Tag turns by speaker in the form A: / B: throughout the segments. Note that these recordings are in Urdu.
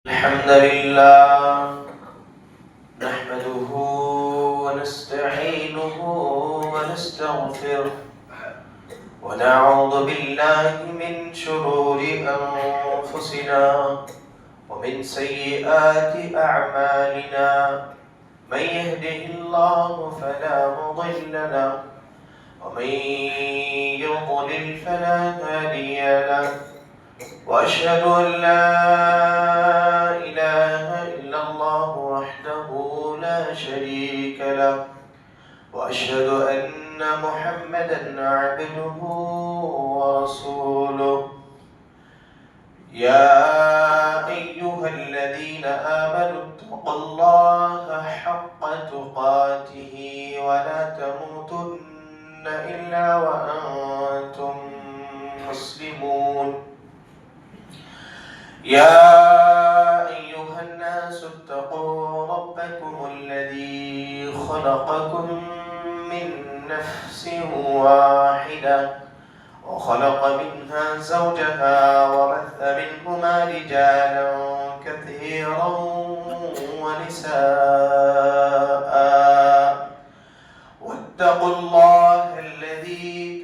A: الحمد لله نحمده ونستعينه ونستغفره ونعوذ بالله من شرور أنفسنا ومن سيئات أعمالنا من يهده الله فلا مضل له ومن يضلل فلا هادي له وأشهد أن لا إله إلا الله وحده لا شريك له وأشهد أن محمدا عبده ورسوله يا أيها الذين آمنوا اتقوا الله حق تقاته ولا تموتن إلا وأنتم مسلمون يا أيها الناس اتقوا ربكم الذي خلقكم من نفس واحدة وخلق منها زوجها وبث منهما رجالا كثيرا ونساء واتقوا الله الذي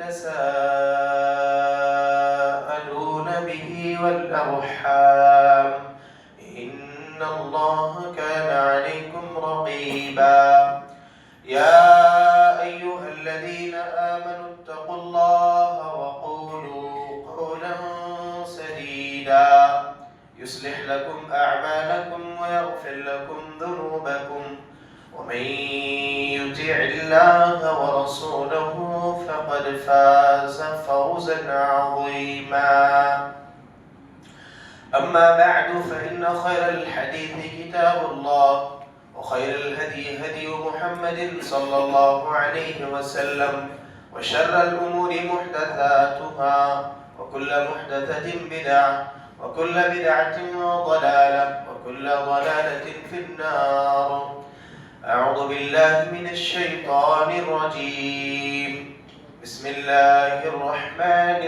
A: تساءلون به والأرحام إن الله كان عليكم رقيبا يا أيها الذين آمنوا اتقوا الله وقولوا قولا سديدا يصلح لكم أعمالكم ويغفر لكم ذنوبكم ومن يطع الله ورسوله فقد فاز فوزا عظيما أما بعد فإن خير الحديث كتاب الله وخير الهدي هدي محمد صلى الله عليه وسلم وشر الأمور محدثاتها وكل محدثة بدعة وكل بدعة ضلالة وكل ضلالة في النار أعوذ بالله من الشيطان الرجيم بسم الله الرحمن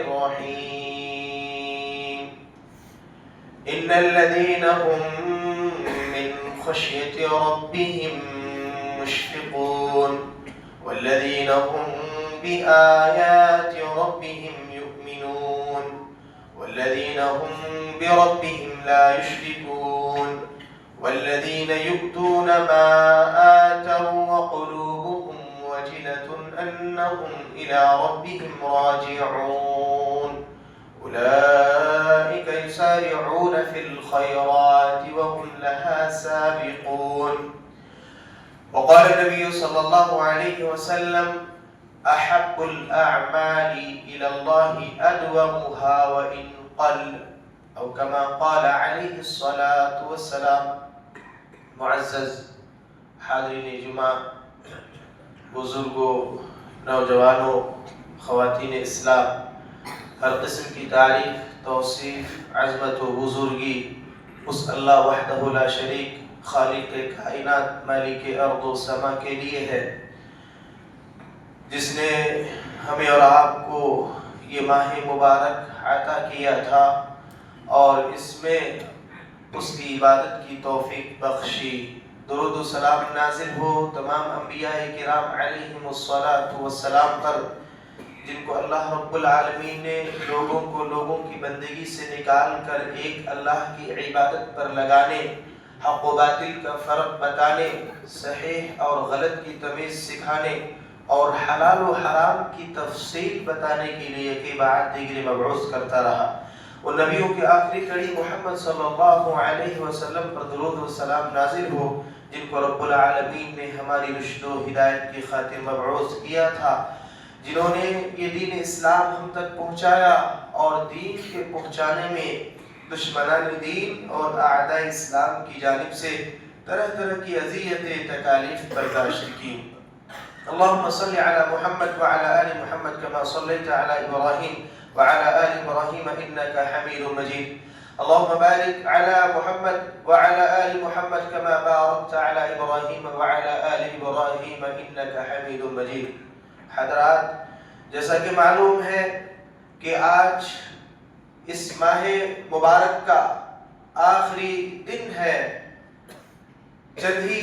A: الرحيم إن الذين هم من خشية ربهم مشفقون والذين هم بآيات ربهم يؤمنون والذين هم بربهم لا يشركون والذين يؤتون ما آتوا وقلوبهم وجلة أنهم إلى ربهم راجعون أولئك يسارعون في الخيرات وهم لها سابقون وقال النبي صلى الله عليه وسلم أحب الأعمال إلى الله أدومها وإن قل أو كما قال عليه الصلاة والسلام معزز حاضرین جمعہ بزرگوں نوجوانوں خواتین اسلام ہر قسم کی تعریف توصیف عظمت و بزرگی اس اللہ وحدہ لا شریک خالق کائنات مالک ارض و سما کے لیے ہے جس نے ہمیں اور آپ کو یہ ماہ مبارک عطا کیا تھا اور اس میں اس کی عبادت کی توفیق بخشی درود و سلام نازل ہو تمام انبیاء کرام علیہم السلام پر جن کو اللہ رب العالمین نے لوگوں کو لوگوں کی بندگی سے نکال کر ایک اللہ کی عبادت پر لگانے حق و باطل کا فرق بتانے صحیح اور غلط کی تمیز سکھانے اور حلال و حرام کی تفصیل بتانے کے لیے کہ بعد دیگر مبعوث کرتا رہا اور نبیوں کی آخری کڑی محمد صلی اللہ علیہ وسلم پر درود و سلام نازل ہو جن کو رب العالمین نے ہماری رشد و ہدایت کی خاطر مبعوث کیا تھا جنہوں نے یہ دین اسلام ہم تک پہنچایا اور دین کے پہنچانے میں دشمنان دین اور اعداء اسلام کی جانب سے طرح طرح کی اذیتیں تکالیف برداشت کی اللهم صل على محمد وعلى آل محمد كما صليت على إبراهيم وعلى آل إبراهيم إنك حميد مجيد اللهم بارك على محمد وعلى آل محمد كما باركت على إبراهيم وعلى آل إبراهيم إنك حميد مجيد حضرات جیسا کہ معلوم ہے کہ آج اس ماہ مبارک کا آخری دن ہے چند ہی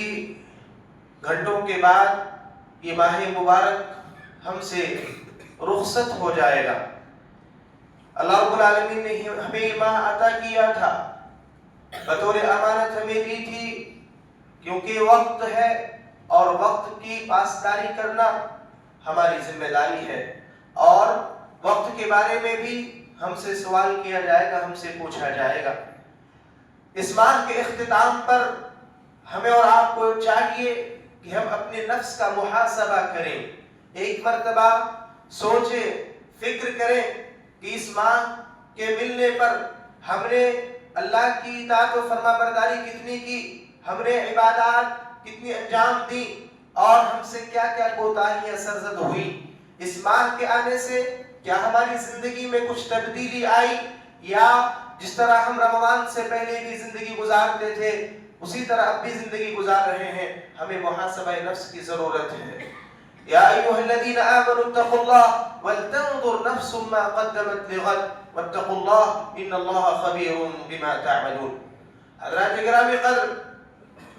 A: گھنٹوں کے بعد یہ ماہ مبارک ہم سے رخصت ہو جائے گا۔ اللہ رب العالمین نے ہمیں یہ ماہ عطا کیا تھا، بطور امانت ہمیں دی تھی، کیونکہ وقت ہے اور وقت کی پاسداری کرنا ہماری ذمہ داری ہے، اور وقت کے بارے میں بھی ہم سے سوال کیا جائے گا، ہم سے پوچھا جائے گا۔ اس ماہ کے اختتام پر ہمیں اور آپ کو چاہیے کہ ہم اپنے نفس کا محاسبہ کریں، ایک مرتبہ سوچیں، فکر کریں کہ اس ماہ کے ملنے پر ہم نے اللہ کی اطاعت و فرما برداری کتنی کی، ہم نے عبادات کتنی انجام دی، اور ہم سے کیا کیا کوتاہیاں سرزد ہوئی۔ اس ماہ کے آنے سے کیا ہماری زندگی میں کچھ تبدیلی آئی، یا جس طرح ہم رمضان سے پہلے بھی زندگی گزارتے تھے اسی طرح اب بھی زندگی گزار رہے ہیں؟ ہمیں محاسبہ نفس کی ضرورت ہے۔ یا ایھا الذین آمنوا اتقوا اللہ ولتنظر نفس ما قدمت لغد واتقوا اللہ ان اللہ خبیر بما تعملون۔ حضرات گرامی قدر،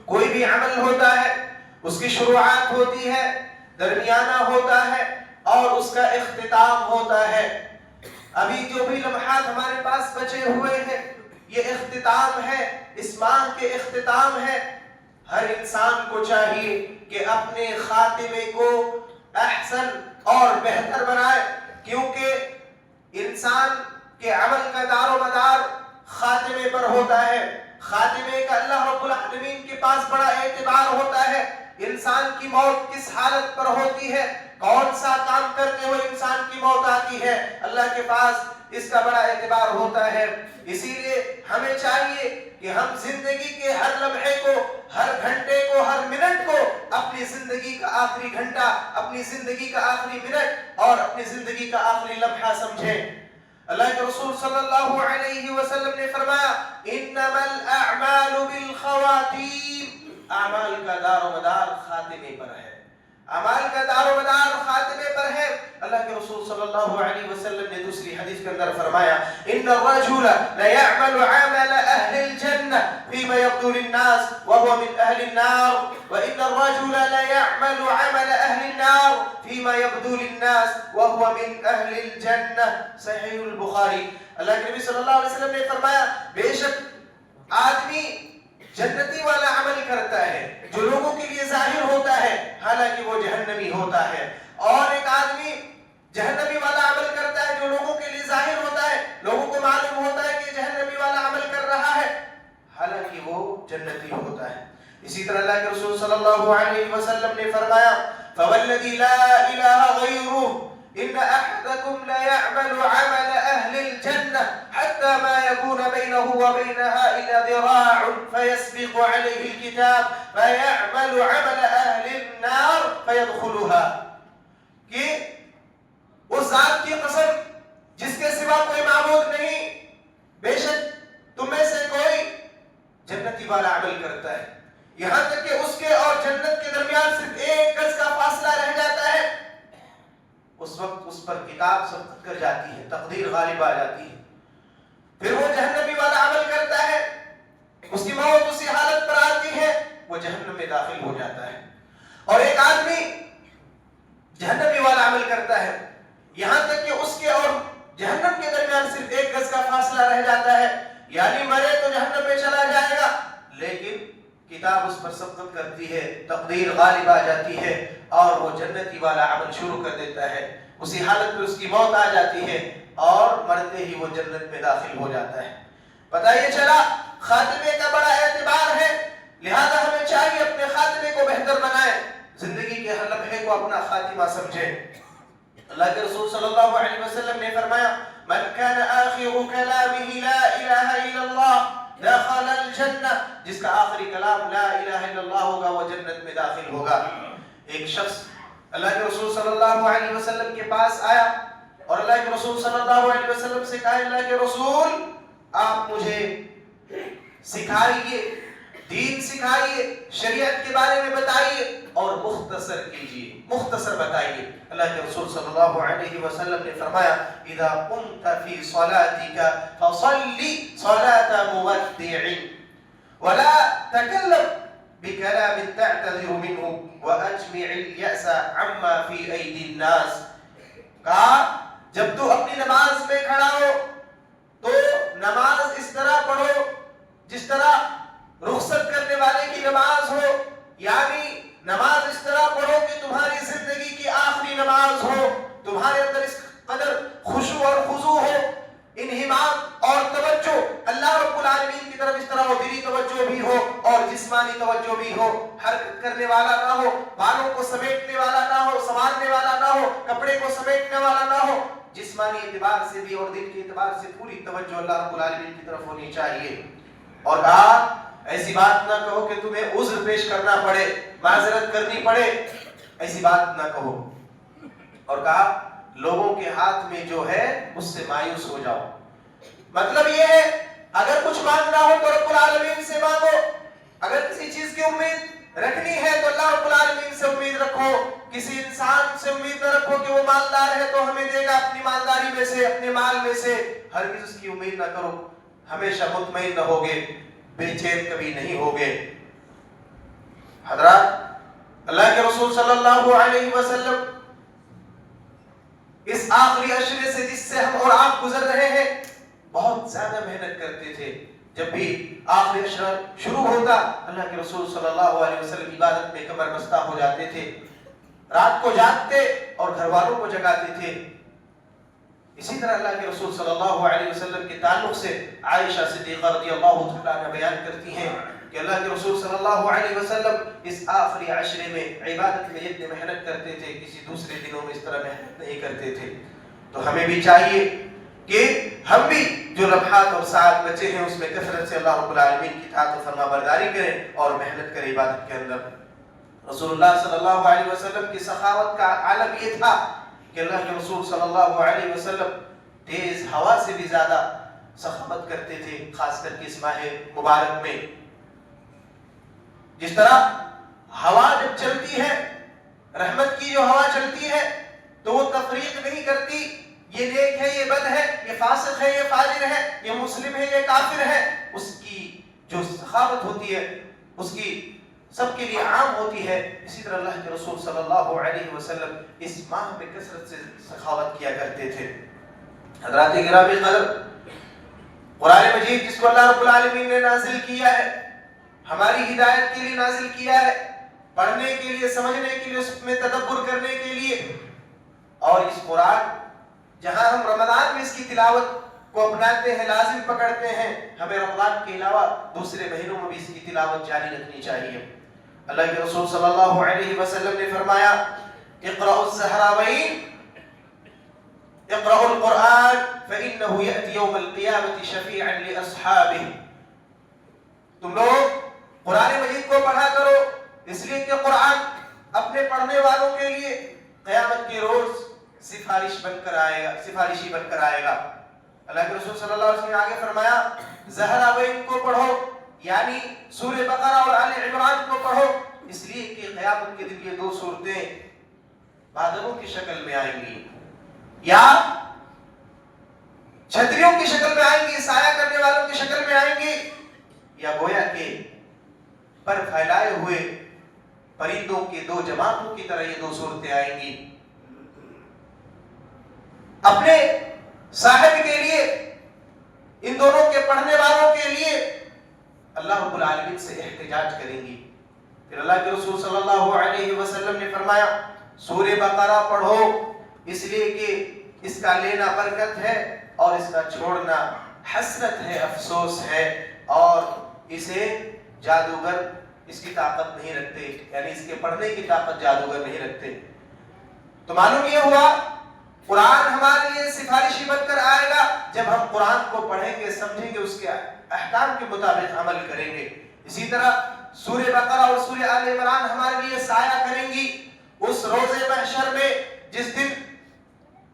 A: کوئی بھی عمل ہوتا ہے اس کی شروعات ہوتی ہے، درمیانہ ہوتا ہے اور اس کا اختتام ہوتا ہے۔ ابھی جو بھی لمحات ہمارے پاس بچے ہوئے ہیں یہ اختتام ہے، اس ماہ کے اختتام ہے۔ ہر انسان کو چاہیے کہ اپنے خاتمے کو احسن اور بہتر بنائے، کیونکہ انسان کے عمل کا دار و مدار خاتمے پر ہوتا ہے۔ خاتمے کا اللہ رب العالمین کے پاس بڑا اعتبار ہوتا ہے۔ انسان کی موت کس حالت پر ہوتی ہے، کون سا کام کرتے ہوئے انسان کی موت آتی ہے، اللہ کے پاس اس کا بڑا اعتبار ہوتا ہے۔ اسی لیے ہمیں چاہیے کہ ہم زندگی کے ہر لمحے کو، ہر گھنٹے کو، ہر منٹ کو اپنی زندگی کا آخری گھنٹہ، اپنی زندگی کا آخری منٹ اور اپنی زندگی کا آخری لمحہ سمجھیں۔ اللہ کے رسول صلی اللہ علیہ وسلم نے فرمایا انما الاعمال بالخواتیم، اعمال کا دار و مدار خاتمے پر ہے، اعمال کا دار و مدار خاتمے پر ہے۔ اللہ کے رسول صلی اللہ علیہ وسلم نے دوسری حدیث کے اندر فرمایا ان الرجل ليعمل عمل اهل الجنة فيما يبدو للناس وهو من اهل النار وان الرجل ليعمل عمل اهل النار فيما يبدو للناس وهو من اهل الجنة۔ صحیح البخاری۔ اللہ کے نبی صلی اللہ علیہ وسلم نے فرمایا بے شک آدمی جنتی والا عمل کرتا ہے جو لوگوں کے لیے ظاہر ہوتا ہے حالانکہ وہ جہنمی ہوتا ہے، اور ایک آدمی جہنمی والا عمل کرتا ہے جو لوگوں کے لیے ظاہر ہوتا ہے، لوگوں کو معلوم ہوتا ہے کہ جہنمی والا عمل کر رہا ہے حالانکہ وہ جنتی ہوتا ہے۔ اسی طرح اللہ کے رسول صلی اللہ علیہ وسلم نے فرمایا فوالذی لا الہ غیرہ ان احدکم لیعمل عمل اہل الجنہ حتى ما يكون بينه وبينها إلا ذراع فيسبق عليه الكتاب فيعمل عمل أهل النار فيدخلها۔ کہ اس ذات کی قسم جس کے سوا کوئی معبود نہیں، بے شک تم میں سے کوئی جنتی والا عمل کرتا ہے، یہاں تک کہ اس کے اور جنت کے درمیان صرف ایک گز کا فاصلہ رہ جاتا ہے، اس وقت اس پر کتاب سبقت کر جاتی ہے، تقدیر غالب آ جاتی ہے، پھر وہ جہنمی والا عمل کرتا ہے، اس کی موت اسی حالت پر آتی ہے، وہ جہنم میں داخل ہو جاتا ہے۔ اور ایک آدمی جہنمی والا عمل کرتا ہے، یہاں تک کہ اس کے اور جہنم کے درمیان صرف ایک گز کا فاصلہ رہ جاتا ہے، یعنی مرے تو جہنم میں چلا جائے گا، لیکن کتاب اس پر سبقت کرتی ہے، تقدیر غالب آ جاتی ہے اور وہ جنتی والا عمل شروع کر دیتا ہے، اسی حالت میں اس کی موت آ جاتی ہے اور مرتے ہی وہ جنت میں داخل ہو جاتا ہے۔ پتہ یہ چلا خاتمے کا بڑا اعتبار ہے، لہذا ہمیں چاہیے اپنے خاتمے کو بہتر بنائیں، زندگی کے ہر لمحے کو اپنا خاتمہ سمجھیں۔ اللہ کے رسول صلی اللہ علیہ وسلم نے فرمایا من كان آخر كلامه لا الہ الا اللہ دخل الجنہ، جس کا آخری کلام لا الہ الا اللہ ہوگا وہ جنت میں داخل ہوگا۔ ایک شخص اللہ کے رسول صلی اللہ علیہ وسلم کے پاس آیا اور اللہ کے رسول صلی اللہ علیہ وسلم سے کہا اللہ کے رسول آپ مجھے سکھائیے، دین سکھائیے، شریعت کے بارے میں بتائیے اور مختصر کیجیے، مختصر بتائیے۔ اللہ کے رسول صلی اللہ علیہ وسلم نے فرمایا اذا قمت فی صلاتک فصلی صلاة مودع ولا تكلم بكلام تعتذر منه وأجمع اليأس عما في أيدي الناس. کہا جب تو اپنی نماز میں کھڑا ہو تو نماز اس طرح پڑھو جس طرح رخصت کرنے والے کی نماز ہو، یعنی نماز اس طرح پڑھو کہ تمہاری زندگی کی آخری نماز ہو، تمہارے اندر اس قدر خشوع اور خضوع ہو، انہمام اور توجہ اللہ رب العالمین کی طرف اس طرح ہو، دلی توجہ بھی ہو اور جسمانی توجہ بھی ہو، حرکت کرنے والا نہ ہو، بالوں کو سمیٹنے والا نہ ہو، سنوارنے والا نہ ہو، کپڑے کو سمیٹنے والا نہ ہو، جسمانی اعتبار سے بھی اور دل کے اعتبار سے پوری توجہ اللہ رب العالمین کی طرف ہونی چاہیے. اور کہا ایسی بات نہ کہو کہ تمہیں عذر پیش کرنا پڑے، معذرت کرنی پڑے، ایسی بات نہ کہو. اور کہا لوگوں کے ہاتھ میں جو ہے اس سے مایوس ہو جاؤ. مطلب یہ ہے اگر کچھ مانگنا ہو تو رب العالمین سے مانگو، اگر کسی چیز کی امید رکھنی ہے تو اللہ رب العالمین سے امید رکھو. کسی انسان سے امید نہ رکھو کہ وہ مالدار ہے تو ہمیں دے گا اپنی مالداری میں سے، اپنے مال میں سے. ہرگز اس کی امید نہ کرو. ہمیشہ مطمئن رہو گے، بے چین کبھی نہیں ہوگے. حضرات اللہ کے رسول صلی اللہ علیہ وسلم اس آخری عشرے سے جس سے ہم اور آپ گزر رہے ہیں بہت زیادہ محنت کرتے تھے. جب بھی آخری عشرہ شروع ہوتا اللہ کے رسول صلی اللہ علیہ وسلم عبادت میں کمر بستہ ہو جاتے تھے، رات کو جاگتے اور گھر والوں کو جگاتے تھے. اسی طرح اللہ کے رسول صلی اللہ علیہ وسلم کے تعلق سے عائشہ صدیقہ رضی اللہ تعالیٰ عنہ بیان کرتی ہیں کہ اللہ کے رسول صلی اللہ علیہ وسلم اس آخری عشرے میں عبادت میں اتنی محنت کرتے تھے، کسی دوسرے دنوں میں اس طرح محنت نہیں کرتے تھے. تو ہمیں بھی چاہیے کہ ہم بھی جو لمحات اور ساعات بچے ہیں اس میں کثرت سے اللہ رب العالمین کی اطاعت و فرما برداری کریں اور محنت کریں عبادت کے اندر. رسول اللہ صلی اللہ علیہ وسلم کی سخاوت کا عالم یہ تھا کہ اللہ کے رسول صلی اللہ علیہ وسلم تیز ہوا سے بھی زیادہ سخاوت کرتے تھے، خاص کر کے اس ماہ مبارک میں. جس طرح ہوا جب چلتی ہے، رحمت کی جو ہوا چلتی ہے تو وہ تفریق نہیں کرتی، یہ نیک ہے یہ بد ہے، یہ فاسق ہے یہ فاجر ہے، یہ مسلم ہے یہ کافر ہے. اس کی جو سخاوت ہوتی ہے اس کی سب کے لیے عام ہوتی ہے. اسی طرح اللہ کے رسول صلی اللہ علیہ وسلم اس ماہ میں کثرت سے سخاوت کیا کرتے تھے. حضرات گرامی قدر، قرآن مجید جس کو اللہ رب العالمین نے نازل کیا ہے، ہماری ہدایت کے لیے نازل کیا ہے، پڑھنے کے لیے، سمجھنے کے لیے، اس میں تدبر کرنے کے لیے. اور اس قرآن جہاں ہم رمضان میں اس کی تلاوت کو اپناتے ہیں، لازم پکڑتے ہیں، ہمیں رمضان کے علاوہ دوسرے مہینوں میں بھی اس کی تلاوت جاری رکھنی چاہیے. اللہ کے رسول صلی اللہ علیہ وسلم نے فرمایا اقرأوا الزہراوین، اقرأوا القرآن فإنه يأتي يوم القیامة شفیعا لأصحابه. تم لوگ قرآن مجید کو پڑھا کرو، اس لیے کہ قرآن اپنے پڑھنے والوں کے لیے قیامت کے روز سفارشی بن کر آئے گا. اللہ کے رسول صلی اللہ علیہ وسلم نے آگے فرمایا زہراوین کو پڑھو، یعنی سورہ بقرہ اور آل عمران کو پڑھو، اس لیے کہ قیامت کے دن یہ دو صورتیں بادلوں کی شکل میں آئیں گی، یا چھتریوں کی شکل میں آئیں گی، سایہ کرنے والوں کی شکل میں آئیں گی، یا گویا کہ پر پھیلائے ہوئے پرندوں کے دو جماعتوں کی طرح یہ دو صورتیں آئیں گی. اپنے صاحب کے لیے، ان دونوں کے پڑھنے والوں کے لیے اللہ رب العالمین سے احتجاج کریں گی. پھر اللہ کے رسول صلی اللہ علیہ وسلم نے فرمایا سورہ بقرہ پڑھو، اس لیے کہ اس کا لینا برکت ہے اور اس کا چھوڑنا حسرت ہے، افسوس ہے، اور اسے جادوگر اس کی طاقت نہیں رکھتے، یعنی اس کے پڑھنے کی طاقت جادوگر نہیں رکھتے. تو معلوم یہ ہوا قرآن ہمارے لیے سفارشی بن کر آئے گا جب ہم قرآن کو پڑھیں گے، سمجھیں گے، اس کے احکام کے مطابق عمل کریں گے. اسی طرح سورہ بقرہ اور سورہ آل عمران ہمارے لیے سایہ کریں گی اس روز محشر میں جس دن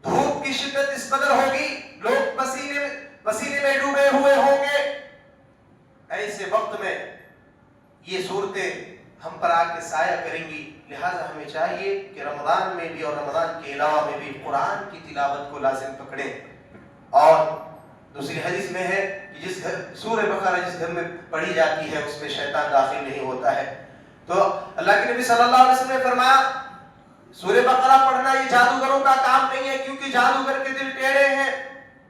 A: دھوپ کی شدت اس قدر ہوگی، لوگ پسینے میں ڈوبے ہوئے ہوں گے. ایسے وقت میں یہ صورتیں ہم پر آ کے سایہ کریں گی. لہٰذا ہمیں چاہیے کہ رمضان میں بھی اور رمضان کے علاوہ میں بھی قرآن کی تلاوت کو لازم پکڑیں اور دوسری حدیث میں ہے کہ جس گھر سورہ بقرہ جس گھر میں پڑھی جاتی ہے اس میں شیطان داخل نہیں ہوتا ہے. تو اللہ کے نبی صلی اللہ علیہ وسلم نے فرمایا سورہ بقرہ پڑھنا یہ جادوگروں کا کام نہیں ہے، کیونکہ جادوگر کے دل ٹیڑھے ہیں،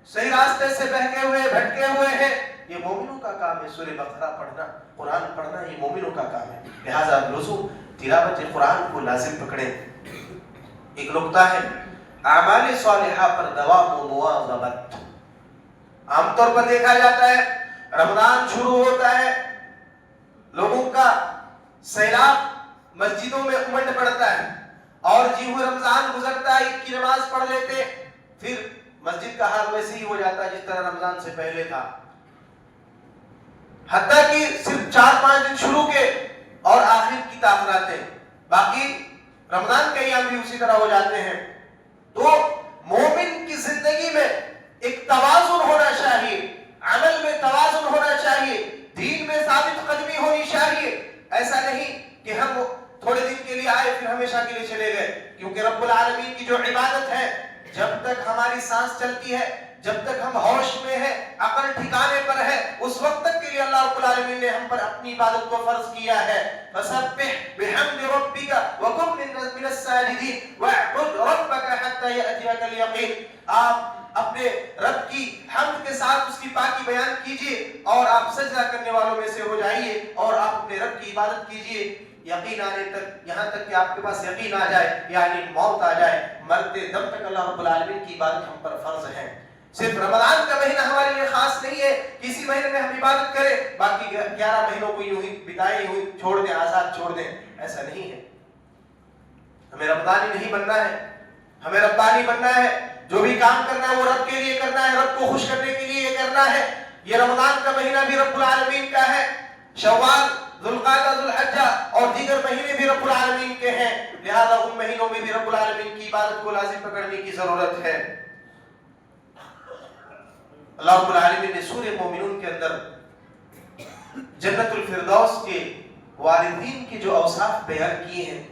A: صحیح راستے سے بہکے ہوئے بھٹکے ہوئے ہیں. یہ مومنوں کا کام ہے، سورہ بقرہ پڑھنا، قرآن پڑھنا یہ مومنوں کا کام ہے. لہٰذا لزوم تلاوت قرآن کو لازم پکڑیں. ایک نقطہ ہے اعمال صالحہ پر دوام و مواظبت. عام طور پر دیکھا جاتا ہے رمضان شروع ہوتا ہے، لوگوں کا سیلاب مسجدوں میں امنڈ پڑتا ہے، اور جی وہ رمضان گزرتا ہے عید کی نماز پڑھ لیتے، پھر مسجد کا حال ویسے ہی ہو جاتا ہے جس طرح رمضان سے پہلے تھا. حتیٰ کہ صرف 4-5 دن شروع کے اور آخر کی تاخیراتیں، باقی رمضان کے ایام بھی اسی طرح ہو جاتے ہیں. تو مومن کی زندگی میں ایک توازن ہونا چاہیے، عمل میں توازن ہونا چاہیے، دین میں ثابت قدمی ہونی چاہیے. ایسا نہیں کہ ہم تھوڑے دن کے لیے آئے پھر ہمیشہ کے لیے چلے گئے، کیونکہ رب العالمین کی جو عبادت ہے جب تک ہماری سانس چلتی ہے، جب تک ہم ہوش میں ہیں، عقل ٹھکانے پر ہے، اس وقت تک کے لیے اللہ رب العالمین نے ہم پر اپنی عبادت کو فرض کیا ہے. فسبح بحمد ربک وکن من الساجدین واعبد ربک حتی یأتیک الیقین. آپ اپنے رب کی حمد کے ساتھ اس کی پاکی بیان کیجئے اور آپ سجدہ کرنے والوں میں سے ہو جائیے اور آپ اپنے رب کی عبادت کیجئے یقین آنے تک، یہاں تک کہ آپ کے پاس یقین آ جائے، یعنی موت آ جائے. مرتے دم تک اللہ رب العالمین کی عبادت ہم پر فرض ہے. صرف رمضان کا مہینہ ہمارے لیے خاص نہیں ہے کہ اسی مہینے میں ہم عبادت کریں، باقی 11 مہینوں کو یوں ہی بتائیں، یوں ہی چھوڑ دیں، آزاد چھوڑ دیں. ایسا نہیں ہے. ہمیں رمضانی نہیں بننا ہے، ہمیں ربانی بننا ہے. جو بھی کام کرنا ہے وہ رب کے لیے کرنا ہے، رب کو خوش کرنے کے لیے کرنا ہے. یہ رمضان کا مہینہ بھی رب العالمین کا ہے، شوال، ذوالقعدہ، ذوالحجہ اور دیگر مہینے بھی رب العالمین کے ہیں. لہذا ان مہینوں میں بھی رب العالمین کی عبادت کو لازم پکڑنے کی ضرورت ہے. اللہ رب العالمین نے سورہ مومنون کے اندر جنت الفردوس کے والدین کے جو اوصاف بیان کیے ہیں،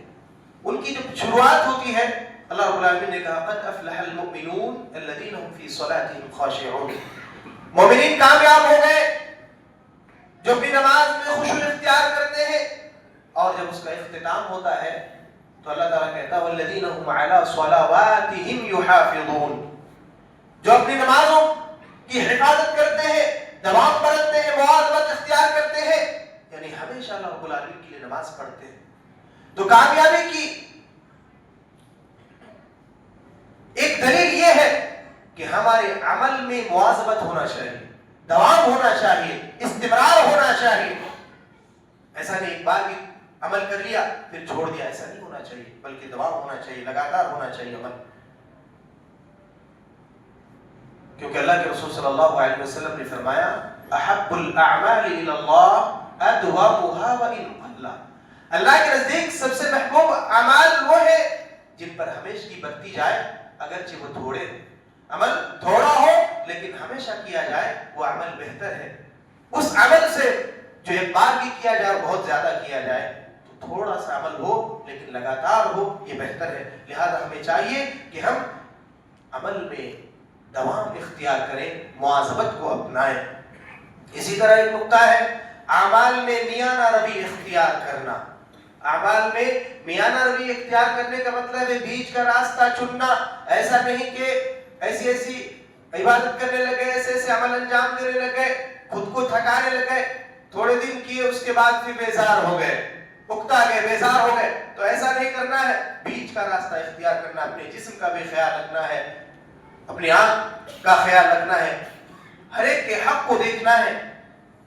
A: ان کی جب شروعات ہوتی ہے اللہ رب العالمین نے کہا قد افلح المؤمنون الذین هم فی صلاتهم خاشعون. مومنین کامیاب ہو گئے جو اپنی نماز میں خشوع اختیار کرتے ہیں. اور جب اس کا اختتام ہوتا ہے تو اللہ تعالیٰ کہتا ہے والذین هم علی صلواتهم یحافظون. جو اپنی نمازوں کی حفاظت کرتے ہیں، دوام برتتے ہیں، مواظبت اختیار کرتے ہیں، یعنی ہمیشہ اللہ رب العالمین کے لیے نماز پڑھتے ہیں. تو کامیابی کی ایک دلیل یہ ہے کہ ہمارے عمل میں مواظبت ہونا چاہیے، دوام ہونا چاہیے، استمرار ہونا چاہیے. ایسا نہیں ایک بار بھی عمل کر لیا پھر چھوڑ دیا، ایسا نہیں ہونا چاہیے، بلکہ دوام ہونا چاہیے، لگاتار ہونا چاہیے عمل. کیونکہ اللہ کے رسول صلی اللہ علیہ وسلم نے فرمایا احب الاعمال الی اللہ ادومها وان قل. اللہ کے نزدیک سب سے محبوب اعمال وہ ہے جن پر ہمیشہ برتی جائے، اگرچہ وہ تھوڑے عمل تھوڑا ہو لیکن ہمیشہ کیا جائے وہ عمل بہتر ہے. اس عمل سے جو ایک بار بھی کیا جائے اور بہت زیادہ کیا جائے تو تھوڑا سا عمل ہو لیکن لگاتار ہو یہ بہتر ہے. لہذا ہمیں چاہیے کہ ہم عمل میں دوام اختیار کریں، مواظبت کو اپنائیں. اسی طرح ایک نقطہ ہے اعمال میں میانہ روی اختیار کرنا. اعمال میں میانہ روی اختیار کرنے کا مطلب ہے بیچ کا راستہ چننا. ایسا نہیں کہ ایسی عبادت کرنے لگے، ایسے عمل انجام دینے لگے، خود کو تھکانے لگے، تھوڑے دن کیے اس کے بعد پھر بیزار ہو گئے، اکتا گئے، بیزار ہو گئے. تو ایسا نہیں کرنا ہے. بیچ کا راستہ اختیار کرنا، اپنے جسم کا بھی خیال رکھنا ہے، اپنی آنکھ کا خیال رکھنا ہے، ہر ایک کے حق کو دیکھنا ہے.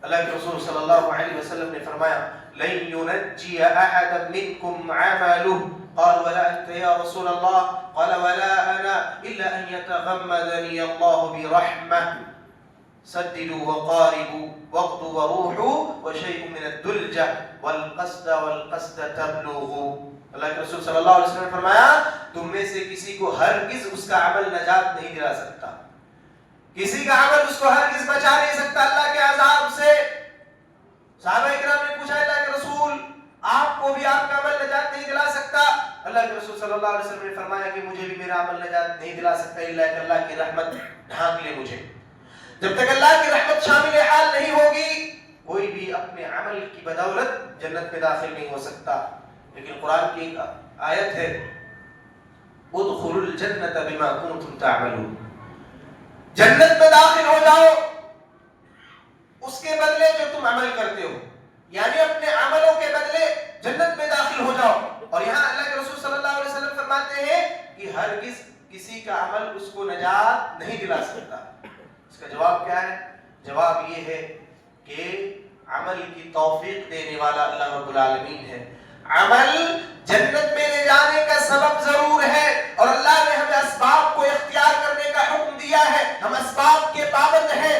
A: اللہ کے رسول صلی اللہ علیہ وسلم نے فرمایا لن ينجي احد منكم عمله قال ولا انت يا رسول الله قال ولا انا الا ان يتغمدني الله برحمه سددوا وقاربوا واقضوا وروحوا وشيء من الدلجه والقصد تبلغوا. اللہ کے رسول صلی اللہ علیہ وسلم نے فرمایا تم میں سے کسی کو ہرگز اس کا عمل نجات نہیں دلا سکتا، کسی کا عمل اس کو ہرگز بچا نہیں سکتا اللہ کے عذاب سے. صحابہ کرام نے پوچھا اللہ کے رسول آپ کو بھی آپ کا عمل نجات نہیں دلا سکتا؟ اللہ کے رسول صلی اللہ علیہ وسلم نے فرمایا کہ مجھے بھی میرا عمل نجات نہیں دلا سکتا الا کہ اللہ کی رحمت ڈھانک لے مجھے. جب تک اللہ کی رحمت شامل حال نہیں ہوگی کوئی بھی اپنے عمل کی بدولت جنت میں داخل نہیں ہو سکتا. لیکن قرآن کی ایک آیت ہے ادخلوا الجنت بما کنتم تعملون، جنت میں داخل ہو جاؤ اس کے بدلے جو تم عمل کرتے ہو، یعنی اپنے عملوں کے بدلے جنت میں داخل ہو جاؤ. اور یہاں اللہ کے رسول صلی اللہ علیہ وسلم فرماتے ہیں کہ ہرگز کسی کا عمل اس کو نجات نہیں دلا سکتا. اس کا جواب کیا ہے؟ جواب یہ ہے کہ عمل کی توفیق دینے والا اللہ رب العالمین ہے. عمل جنت میں لے جانے کا سبب ضرور ہے اور اللہ نے ہمیں اسباب کو اختیار کرنے کا حکم دیا ہے، ہم اسباب کے پابند ہیں.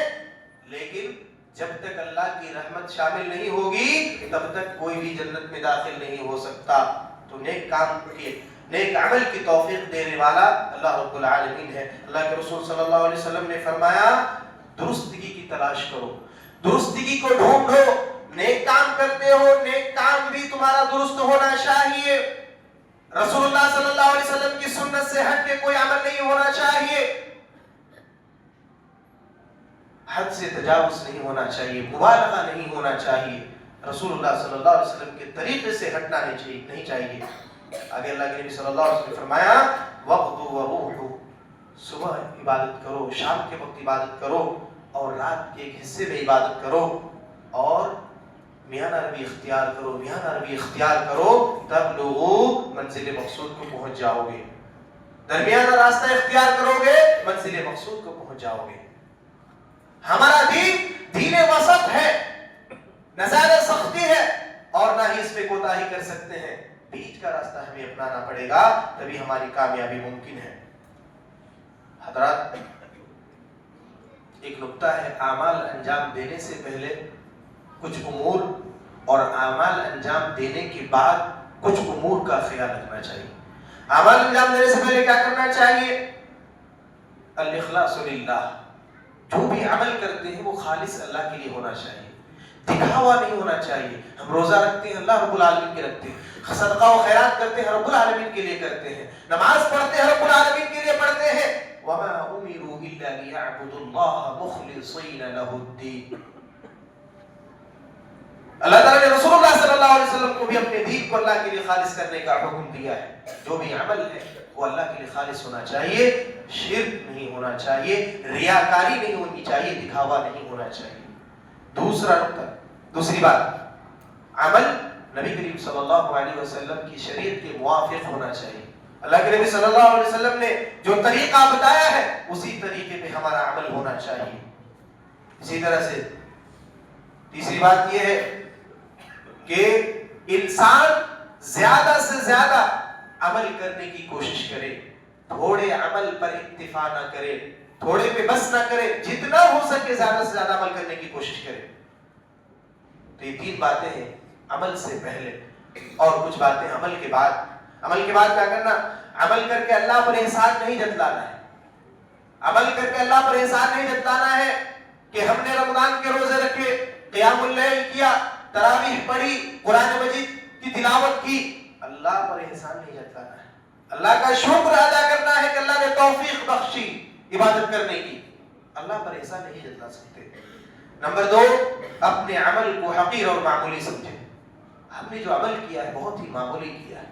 A: لیکن جب تک اللہ کی رحمت شامل نہیں ہوگی تب تک کوئی بھی جنت میں داخل نہیں ہو سکتا. تو نیک کام کیے، نیک عمل کی توفیق دینے والا اللہ رب العالمین ہے. اللہ کے رسول صلی اللہ علیہ وسلم نے فرمایا درستگی کی تلاش کرو، درستگی کو ڈھونڈو. نیک کام کرتے ہو، نیک کام بھی تمہارا درست ہونا چاہیے. رسول اللہ صلی اللہ علیہ وسلم کی سنت سے ہٹ کے کوئی عمل نہیں ہونا چاہیے، حد سے تجاوز نہیں ہونا چاہیے، مبالغہ نہیں ہونا چاہیے. رسول اللہ صلی اللہ علیہ وسلم کے طریقے سے ہٹنا نہیں چاہیے. آگے اللہ کے نبی صلی اللہ علیہ وسلم نے فرمایا وقت و روح، صبح عبادت کرو، شام کے وقت عبادت کرو اور رات کے ایک حصے میں عبادت کرو اور میانہ روی اختیار کرو، میانہ روی اختیار کرو، تب لوگوں منزل مقصود کو پہنچ جاؤ گے. درمیانہ راستہ اختیار کرو گے منزل مقصود کو پہنچ جاؤ گے. ہمارا دین دین وسط ہے، نہ زیادہ سختی ہے اور نہ ہی اس پہ کوتاہی کر سکتے ہیں. بیچ کا راستہ ہمیں اپنانا پڑے گا تبھی ہماری کامیابی ممکن ہے. حضرات ایک نکتہ ہے، اعمال انجام دینے سے پہلے کچھ امور اور اعمال انجام دینے کے بعد کچھ امور کا خیال رکھنا چاہیے. اعمال انجام دینے سے پہلے کیا کرنا چاہیے؟ الاخلاص للہ، جو بھی عمل کرتے ہیں وہ خالص اللہ کے لیے ہونا چاہیے، دکھاوا نہیں ہونا چاہیے. ہم روزہ رکھتے ہیں اللہ رب العالمین کے رکھتے ہیں، صدقہ و خیرات کرتے ہیں رب العالمین کے لیے کرتے ہیں، نماز پڑھتے ہیں رب العالمین کے لیے پڑھتے ہیں. وما امروا الا ليعبدوا الله مخلصين له الدين. اللہ تعالیٰ نے رسول اللہ صلی اللہ علیہ وسلم کو بھی اپنے دین کو اللہ کے لیے خالص کرنے کا حکم دیا ہے. جو بھی عمل ہے وہ اللہ کے لیے خالص ہونا چاہیے، شرک نہیں ہونا چاہیے، ریاکاری نہیں ہونی چاہیے، دکھاوا نہیں ہونا چاہیے. دوسرا نقطہ، دوسری بات، عمل نبی کریم صلی اللہ علیہ وسلم کی شریعت کے موافق ہونا چاہیے. اللہ کے نبی صلی اللہ علیہ وسلم نے جو طریقہ بتایا ہے اسی طریقے پہ ہمارا عمل ہونا چاہیے. اسی طرح سے تیسری بات یہ ہے کہ انسان زیادہ سے زیادہ عمل کرنے کی کوشش کرے، تھوڑے عمل پر اکتفا نہ کرے، تھوڑے پہ بس نہ کرے، جتنا ہو سکے زیادہ سے زیادہ عمل کرنے کی کوشش کرے. تو یہ تین باتیں ہیں، عمل سے پہلے اور کچھ باتیں عمل کے بعد. عمل کے بعد کیا کرنا؟ عمل کر کے اللہ پر احسان نہیں جتلانا ہے. عمل کر کے اللہ پر احسان نہیں جتلانا ہے کہ ہم نے رمضان کے روزے رکھے، قیام اللیل کیا، تراویح پڑھی، قرآن مجید کی تلاوت کی. اللہ پر احسان نہیں جتلانا ہے، اللہ کا شکر ادا کرنا ہے کہ اللہ نے توفیق بخشی عبادت کرنے کی. اللہ پر احسان نہیں جتلا سکتے. نمبر دو، اپنے عمل کو حقیر اور معمولی سمجھیں. ہم نے جو عمل کیا ہے بہت ہی معمولی کیا ہے،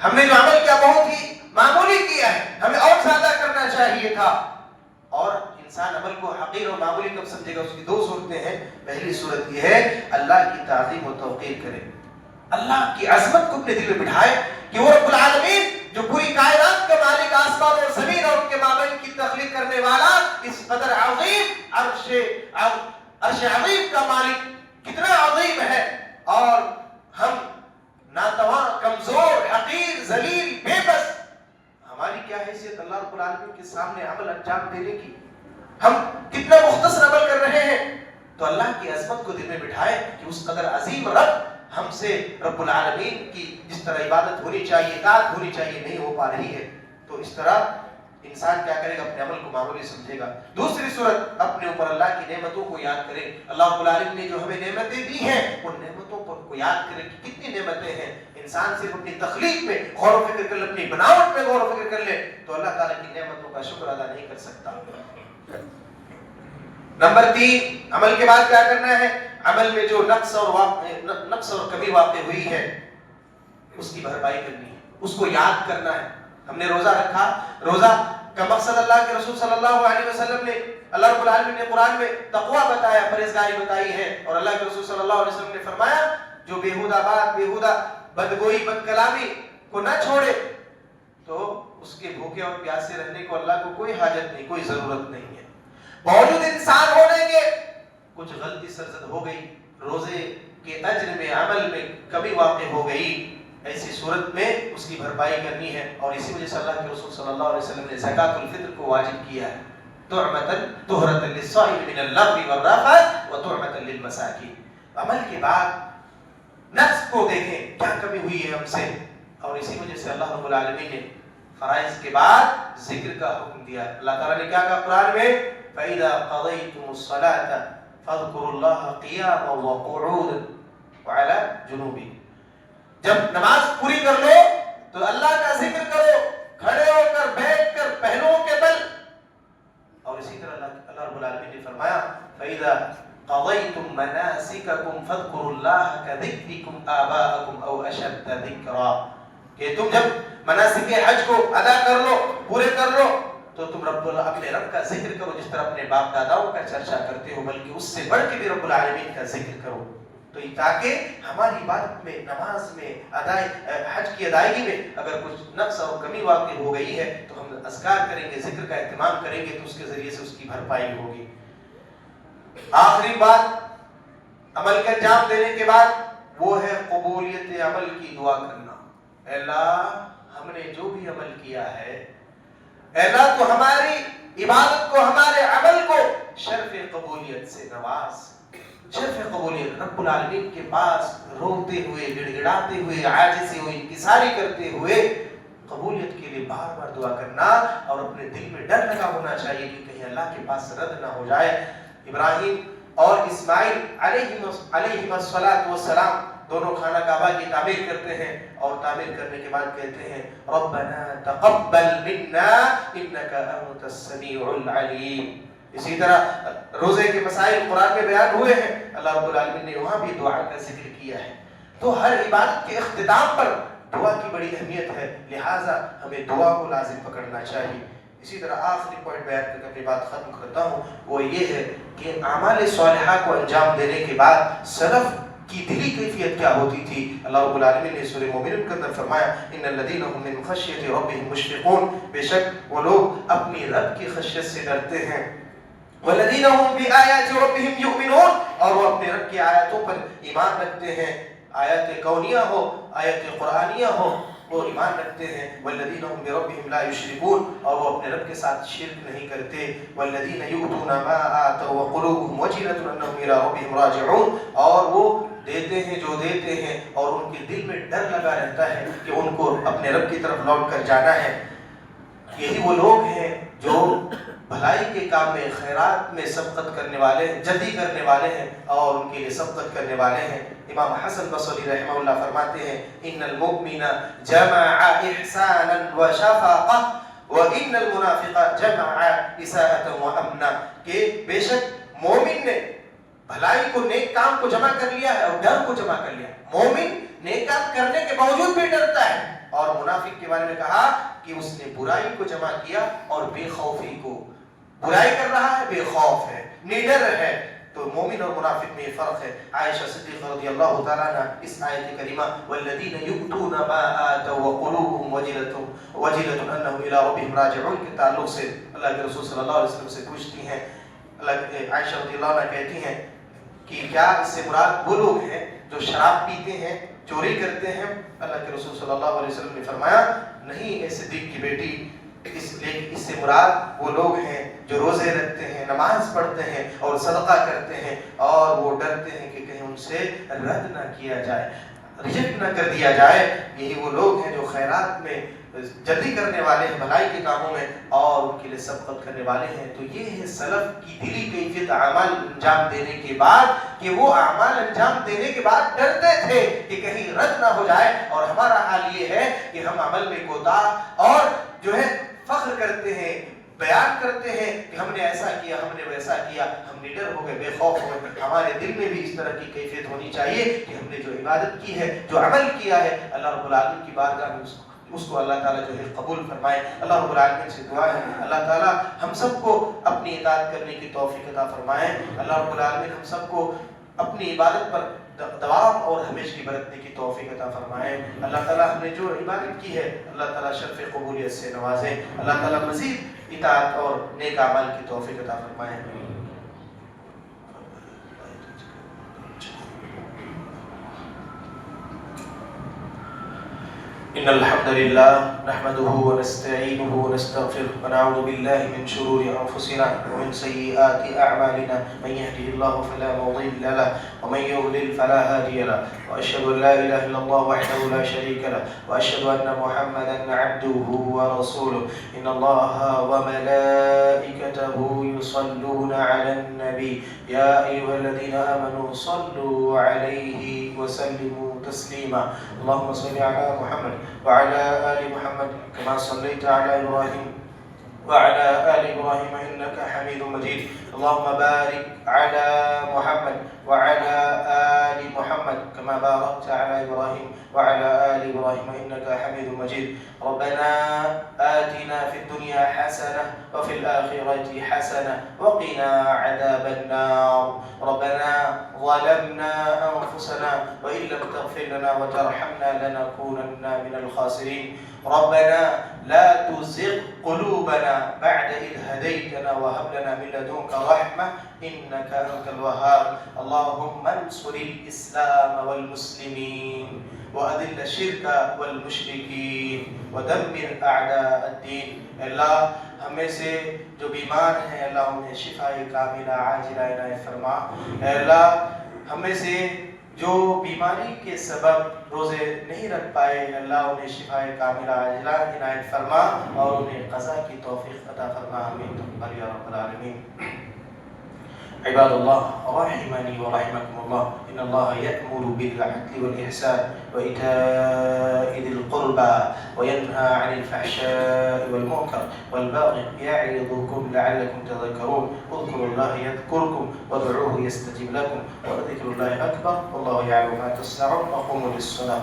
A: ہم نے جو عمل کیا بہت ہی معمولی کیا ہے، ہمیں اور زیادہ کرنا چاہیے تھا. اور انسان عمل کو حقیر اور معمولی کب سمجھے گا؟ اس کی دو صورتیں ہیں. پہلی صورت یہ ہے اللہ کی تعظیم و توقیر کرے، اللہ کی عظمت کو اپنے دل میں بٹھائے کہ وہ رب العالمین جو پوری کائنات کا مالک، آسمان اور زمین اور ان کے مابین کی تخلیق کرنے والا، اس قدر عظیم عرش عظیم کا مالک کتنا عظیم ہے، اور ہم ناتواں، کمزور، حقیر، ذلیل، بے بس. ہماری کیا حیثیت اللہ رب العالمین کے سامنے عمل انجام دینے کی؟ ہم کتنا مختصر عمل کر رہے ہیں. تو اللہ کی عظمت کو دل میں بٹھائے کہ اس قدر عظیم رب ہم سے، رب العالمین کی جس طرح عبادت ہونی چاہیے، اطاعت ہونی چاہیے، نہیں ہو پا رہی ہے. تو اس طرح انسان کیا کرے گا؟ اپنے عمل کو معمولی سمجھے گا. دوسری صورت، اپنے اوپر اللہ کی نعمتوں کو یاد کرے. اللہ رب العالمین نے جو ہمیں نعمتیں دی ہیں ان نعمتوں پر کو یاد کرے کہ کتنی نعمتیں ہیں. انسان صرف اپنی تخلیق میں غور و فکر کر لے، اپنی بناوٹ میں غور و فکر کر لے تو اللہ تعالیٰ کی نعمتوں کا شکر ادا نہیں کر سکتا. نمبر 3 عمل کے بعد کیا کرنا ہے؟ عمل میں جو نقص اور کمی واقع ہوئی ہے اس کی بھرپائی کرنی ہے، اس کو یاد کرنا ہے۔ ہم نے روزہ رکھا، روزہ کا مقصد اللہ کے رسول صلی اللہ علیہ وسلم نے، اللہ رب العالمین نے قرآن میں تقویٰ بتایا، پرہیزگاری بتائی ہے، اور اللہ کے رسول صلی اللہ علیہ وسلم نے فرمایا جو بیہودہ بات، بیہودہ بدگوئی، بد کلامی کو نہ چھوڑے تو اس کے بھوکے اور پیاسے رہنے کو اللہ کو کوئی حاجت نہیں، کوئی ضرورت نہیں ہے۔ باوجود انسان ہونے کے کچھ غلطی سرزد ہو گئی، روزے کے اجر میں، عمل میں کمی واقع ہو گئی، ایسی صورت میں اس کی بھرپائی کرنی ہے، اور اسی وجہ سے اللہ کے رسول صلی اللہ علیہ وسلم نے زکوٰۃ الفطر کو واجب کیا ہے، طہرۃ للصائم من اللغو والرفث وطعمۃ للمساکین۔ عمل کے بعد نفس کو دیکھیں کیا کمی ہوئی ہے ہم سے، اور اسی وجہ سے اللہ رب العالمین نے فرائض کے بعد ذکر کا حکم دیا۔ اللہ تعالیٰ نے کیا کہا قرآن میں؟ فَإِذَا قَضَيْتُمُ الصَّلَاةَ فَاذْكُرُوا اللَّهَ قِيَامًا وَقُعُودًا وَعَلَى جُنُوبِهِمْ۔ جب نماز پوری کر لو تو اللہ کا ذکر کرو، کھڑے ہو کر، بیٹھ کر، پہلوؤں کے بل۔ اور اسی طرح اللہ رب العالمین نے فرمایا فَإِذَا قَضَيْتُم مَّنَاسِكَكُمْ فَاذْكُرُوا اللَّهَ كَذِكْرِكُمْ آبَاءَكُمْ أَوْ أَشَدَّ ذِكْرًا، کہ تم جب مناسک حج کو ادا کر لو، پورے کر لو، تو تم اپنے رب کا ذکر کرو جس طرح اپنے باپ داداؤں کا چرچا کرتے ہو، بلکہ اس سے بڑھ کے بھی رب العالمین کا ذکر کرو، تو تاکہ ہماری عبادت میں، نماز میں، حج کی ادائیگی میں اگر کچھ نقص اور کمی واقع ہو گئی ہے تو ہم اذکار کریں گے، ذکر کا اہتمام کریں گے، تو اس کے ذریعے سے اس کی بھرپائی ہوگی۔ آخری بات عمل کا انجام دینے کے بعد وہ ہے قبولیت عمل کی دعا کرنا۔ اے اللہ ہم نے جو بھی عمل کیا ہے، اے اللہ تو ہماری عبادت کو، ہمارے عمل کو شرف قبولیت سے نواز۔ شرف قبولیت رب العالمین کے پاس روتے ہوئے، گڑ گڑاتے ہوئے، عاجزی ہوئی، انکساری کرتے ہوئے قبولیت کے لیے بار بار دعا کرنا، اور اپنے دل میں ڈر لگا ہونا چاہیے کہ کہیں اللہ کے پاس رد نہ ہو جائے۔ ابراہیم اور اسماعیل علیہم السلام دونوں خانہ کعبہ کی تعمیر کرتے ہیں، اور تعمیر کرنے کے بعد کہتے ہیں ربنا تقبل منا انک انت السمیع العلیم۔ اسی طرح روزے کے مسائل قرآن میں بیان ہوئے ہیں، اللہ رب العالمین نے وہاں بھی دعا کا ذکر کیا ہے۔ تو ہر عبادت کے اختتام پر دعا کی بڑی اہمیت ہے، لہٰذا ہمیں دعا کو لازم پکڑنا چاہیے۔ اسی طرح آخری پوائنٹ بیان کر کے اپنی بات ختم کرتا ہوں، وہ یہ ہے کہ اعمال صالحہ کو انجام دینے کے بعد سلف کی دلی کیفیت کیا ہوتی تھی۔ اللہ رب العالمین نے سورہ مومنون کے اندر فرمایا ان الذین هم من خشیۃ ربهم مشفقون، بے شک وہ لوگ اپنی رب کی خشیت سے ڈرتے ہیں، والذین هم بآیات ربهم یؤمنون، اور وہ اپنے رب کی آیاتوں پر ایمان رکھتے ہیں، آیات کونیہ ہو، آیات قرآنیہ ہو، وہ ایمان رکھتے ہیں، والذین هم بربهم لا یشرکون، اور وہ اپنے رب کے ساتھ شرک نہیں کرتے، والذین یؤتون ما آتوا وقلوبهم وجلۃ انهم الی ربهم راجعون، اور وہ دیتے ہیں جو دیتے ہیں اور ان کے دل میں ڈر لگا رہتا ہے کہ ان کو اپنے رب کی طرف لوٹ کر جانا ہے۔ یہی وہ لوگ ہیں جو بھلائی کے کام میں، خیرات میں سبقت کرنے والے ہیں، جلدی کرنے والے ہیں، اور ان کے لیے سبقت کرنے والے ہیں۔ امام حسن بصری رحمہ اللہ فرماتے ہیں ان المؤمن جمع احسانا وشفقہ وان المنافق جمع اساءة وامنا، کہ بے شک مومن نے بھلائی کو، نیک کام کو جمع کر لیا ہے اور ڈر کو جمع کر لیا۔ مومن نیک کام کرنے کے باوجود بھی ڈرتا ہے، اور منافق کے بارے میں کہا کہ اس نے برائی کو جمع کیا اور بے خوفی کو، برائی کر رہا ہے، بے خوف ہے، نڈر ہے۔ تو مومن اور منافق میں یہ فرق ہے۔ عائشہ صدیقہ رضی اللہ تعالیٰ عنہ اس آیت کریمہ والذین یؤتون ما آتوا وقلوبهم وجلۃ انہم الی ربہم راجعون کے تعلق سے اللہ کے رسول صلی اللہ علیہ وسلم سے پوچھتی ہیں، عائشہ رضی اللہ عنہ کہتی ہیں کہ کیا اس سے مراد وہ لوگ ہیں جو شراب پیتے ہیں، چوری کرتے ہیں؟ اللہ کے رسول صلی اللہ علیہ وسلم نے فرمایا نہیں اے صدیق کی بیٹی، اس سے مراد وہ لوگ ہیں جو روزے رکھتے ہیں، نماز پڑھتے ہیں اور صدقہ کرتے ہیں، اور وہ ڈرتے ہیں کہ کہیں ان سے رد نہ کیا جائے، ریجیکٹ نہ کر دیا جائے۔ یہی وہ لوگ ہیں جو خیرات میں جلدی کرنے والے ہیں، بھلائی کے کاموں میں، اور ان کے لیے سبقت کرنے والے ہیں۔ تو یہ ہے سلف کی دلی کیفیت اعمال انجام دینے کے بعد، کہ وہ اعمال انجام دینے کے بعد ڈرتے تھے کہ کہیں رد نہ ہو جائے۔ اور ہمارا حال یہ ہے کہ ہم عمل میں کوتاہ اور جو ہے فخر کرتے ہیں، بیان کرتے ہیں کہ ہم نے ایسا کیا، ہم نے ویسا کیا، ہم نڈر ہو گئے، بے خوف ہو گئے. ہمارے دل میں بھی اس طرح کی کیفیت ہونی چاہیے کہ ہم نے جو عبادت کی ہے، جو عمل کیا ہے، اللہ رب العالمین کی بارگاہ میں اس کو اللہ تعالیٰ جو ہے قبول فرمائے. اللہ رب العالمین سے دعا ہے اللہ تعالیٰ ہم سب کو اپنی اطاعت کرنے کی توفیق عطا فرمائے. اللہ رب العالمین ہم سب کو اپنی عبادت پر دوام اور ہمیشہ کی برتنے کی توفیق عطا فرمائے. اللہ تعالیٰ ہم نے جو عبادت کی ہے اللہ تعالیٰ شرف قبولیت سے نوازے. اللہ تعالیٰ مزید اطاعت اور نیک اعمال کی توفیق عطا فرمائے. إن الحمد لله نحمده ونستعينه ونستغفره ونعوذ بالله من شرور أنفسنا ومن سيئات أعمالنا. من يهده الله فلا مضل له ومن يضلل فلا هادي له. وأشهد أن لا إله إلا الله وحده لا شريك له وأشهد أن محمدا عبده ورسوله. إن الله وملائكته يصلون على النبي يا أيها الذين آمنوا صلوا عليه وسلموا تسليما. اللهم صل على محمد وعلى آل محمد كما صليت على إبراهيم وعلى آل إبراهيم إنك حميد مجيد. اللهم بارك على محمد وعلى آل محمد كما باركت على إبراهيم وعلى آل إبراهيم إنك حميد مجيد. ربنا آتنا في الدنيا حسنة وفي الآخرة حسنة وقنا عذاب النار. ربنا ظلمنا أنفسنا وإن لم تغفر لنا وترحمنا لنكونن من الخاسرين. ربنا لا تزغ قلوبنا بعد إذ هديتنا وهب لنا من لدنك رحمة إنك أنت الوهاب. اللهم انصر الإسلام والمسلمين وأذل الشرك والمشركين ودمر أعداء الدين. اللہ ہمیں سے جو بیمار ہیں اللہ انہیں شفاء کاملہ عاجلہ عنایت فرما. اے اللہ ہمیں سے جو بیماری کے سبب روزے نہیں رکھ پائے اللہ انہیں شفاء کاملہ عاجلہ عنایت فرما اور انہیں قضا کی توفیق عطا فرما. آمین تقبل یا رب العالمین. عباد الله رحمني ورحمكم الله إن الله يأمر بالعدل والإحسان وإيتاء ذي القربى وينهى عن الفحشاء والمنكر والبغي يعظكم لعلكم تذكرون. اذكروا الله يذكركم وادعوه يستجب لكم ولذكر الله أكبر والله يعلم ما تصنعون. وقوموا للصلاة.